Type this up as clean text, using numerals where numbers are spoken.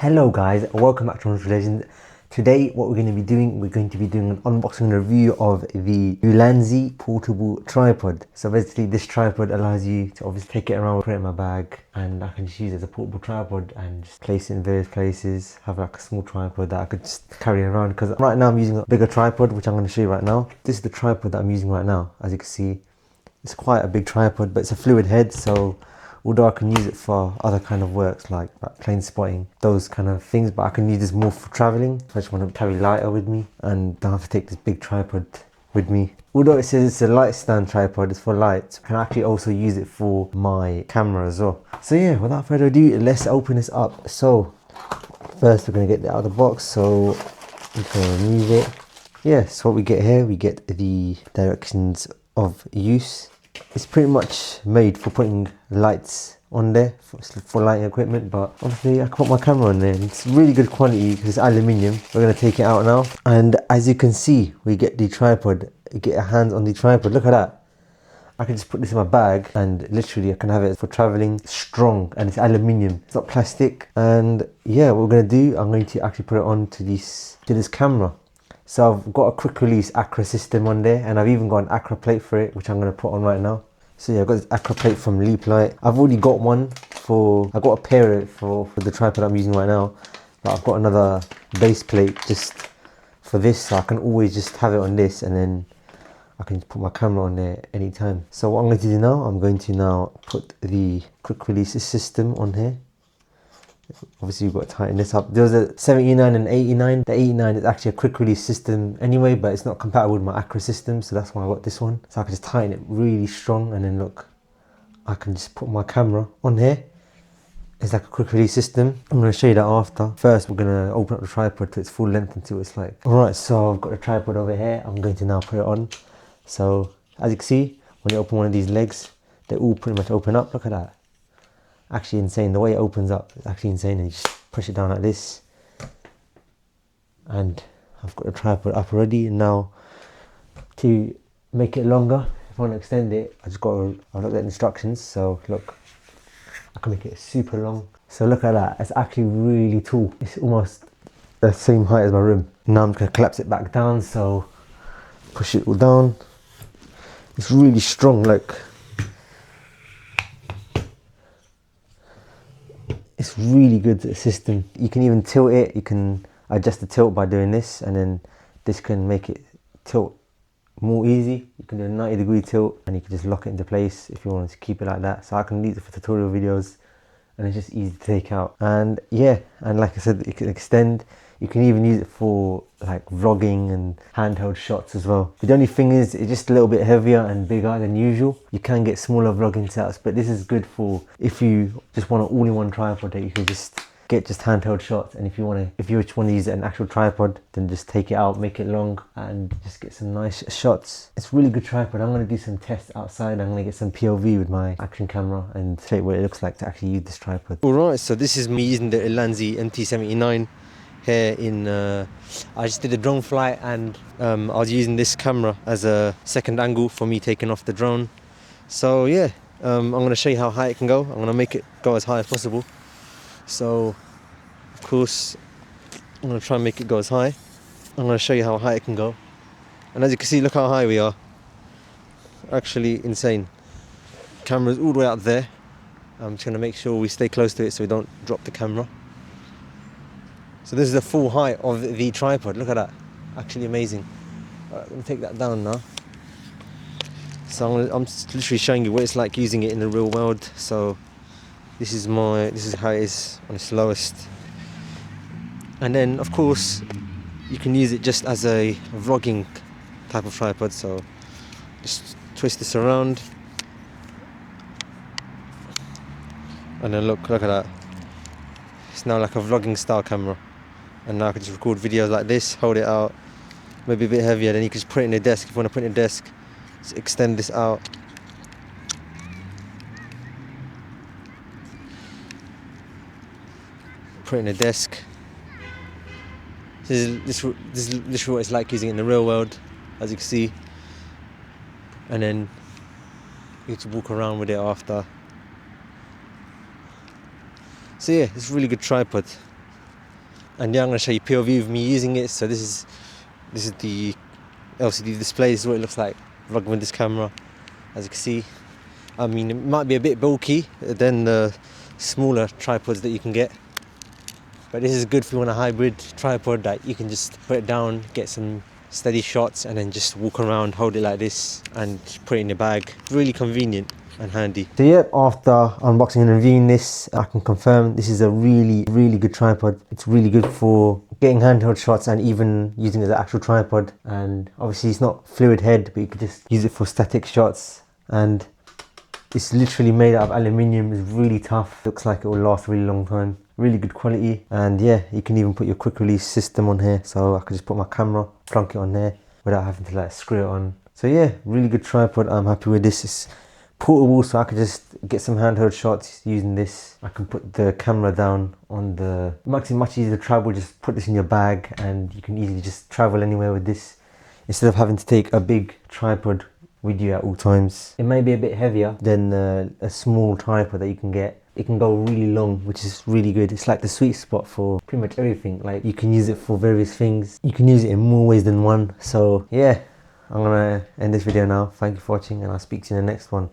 Hello guys, welcome back to Legend. Today what we're going to be doing, an unboxing review of the Ulanzi portable tripod. So basically this tripod allows you to obviously take it around, put it in my bag, and I can just use it as a portable tripod and just place it in various places, have like a small tripod that I could just carry around, because right now I'm using a bigger tripod which I'm going to show you right now. This is the tripod that I'm using right now. As you can see, it's quite a big tripod, but it's a fluid head, so although I can use it for other kind of works like plane spotting, those kind of things, but I can use this more for traveling. I just want to carry lighter with me and don't have to take this big tripod with me. Although it says it's a light stand tripod, it's for lights, I can actually also use it for my camera as well. So yeah, without further ado, let's open this up. So first we're going to get it out of the box, so we can remove it. Yeah, so what we get here, we get the directions of use. It's pretty much made for putting lights on there for lighting equipment, but obviously I can put my camera on there and it's really good quality because it's aluminium. We're going to take it out now, and as you can see, we get the tripod, get your hands on the tripod. Look at that. I can just put this in my bag and literally I can have it for traveling. Strong, and it's aluminium, it's not plastic. And yeah, what we're going to do, I'm going to actually put it on to this camera. So I've got a quick release Acra system on there, and I've even got an Acra plate for it, which I'm going to put on right now. So yeah, I've got this Acra plate from Leap Light. I've already got one I got a pair of it for the tripod I'm using right now, but I've got another base plate just for this, so I can always just have it on this and then I can put my camera on there anytime. So what I'm going to do now, I'm going to now put the quick release system on here. Obviously you've got to tighten this up. There was a 79 and 89. The 89 is actually a quick release system anyway, but it's not compatible with my Acra system, so that's why I got this one. So I can just tighten it really strong, and then look, I can just put my camera on here. It's like a quick release system. I'm going to show you that after. First we're going to open up the tripod to its full length and see what it's like. Alright, so I've got the tripod over here. I'm going to now put it on. So as you can see, when you open one of these legs, they all pretty much open up. Look at that. Actually insane, the way it opens up, it's actually insane. And you just push it down like this, and I've got the tripod up already. And now to make it longer, if I want to extend it, I've looked at the instructions. So look, I can make it super long. So look at that, it's actually really tall. It's almost the same height as my room. Now I'm going to collapse it back down, so push it all down. It's really strong, like it's really good system. You can even tilt it, you can adjust the tilt by doing this, and then this can make it tilt more easy. You can do a 90-degree tilt and you can just lock it into place if you want to keep it like that. So I can use it for tutorial videos, and it's just easy to take out. And yeah, and like I said, you can extend. You can even use it for like vlogging and handheld shots as well. But the only thing is, it's just a little bit heavier and bigger than usual. You can get smaller vlogging setups, but this is good for if you just want an all-in-one tripod that you can just get just handheld shots. And if you just want to use an actual tripod, then just take it out, make it long, and just get some nice shots. It's a really good tripod. I'm going to do some tests outside. I'm going to get some POV with my action camera and show you what it looks like to actually use this tripod. Alright, so this is me using the Ulanzi MT-79 here in I just did a drone flight, and I was using this camera as a second angle for me taking off the drone. So yeah, I'm going to show you how high it can go. I'm going to make it go as high as possible. So of course I'm going to try and make it go as high. I'm going to show you how high it can go, and as you can see, look how high we are. Actually insane. Camera's all the way out there. I'm just going to make sure we stay close to it so we don't drop the camera. So this is the full height of the tripod. Look at that, actually amazing. Alright, I'm going to take that down now. So I'm just literally showing you what it's like using it in the real world. So this is how it is on its lowest. And then of course you can use it just as a vlogging type of tripod. So just twist this around, and then look at that. It's now like a vlogging style camera. And now I can just record videos like this, hold it out, maybe a bit heavier, then you can just put it in the desk if you want to put it in the desk. Just extend this out. Put it in the desk. This is literally what it's like using it in the real world, as you can see. And then you get to walk around with it after. So yeah, it's a really good tripod. And yeah, I'm going to show you POV of me using it. So this is the LCD display. This is what it looks like vlogging with this camera. As you can see, I mean, it might be a bit bulky than the smaller tripods that you can get, but this is good if you want a hybrid tripod that you can just put it down, get some steady shots, and then just walk around, hold it like this, and put it in your bag. Really convenient and handy. So yeah, after unboxing and reviewing this, I can confirm this is a really good tripod. It's really good for getting handheld shots and even using it as an actual tripod. And obviously it's not fluid head, but you could just use it for static shots. And it's literally made out of aluminium. It's really tough. Looks like it will last a really long time. Really good quality. And yeah, you can even put your quick release system on here. So I could just put my camera, plunk it on there without having to like screw it on. So yeah, really good tripod. I'm happy with this. It's portable, so I could just get some handheld shots using this. I can put the camera down on the, it makes it much easier to travel. Just put this in your bag and you can easily just travel anywhere with this instead of having to take a big tripod with you at all times. It may be a bit heavier than a small tripod that you can get. It can go really long, which is really good. It's like the sweet spot for pretty much everything. Like you can use it for various things. You can use it in more ways than one. So yeah, I'm gonna end this video now. Thank you for watching and I'll speak to you in the next one.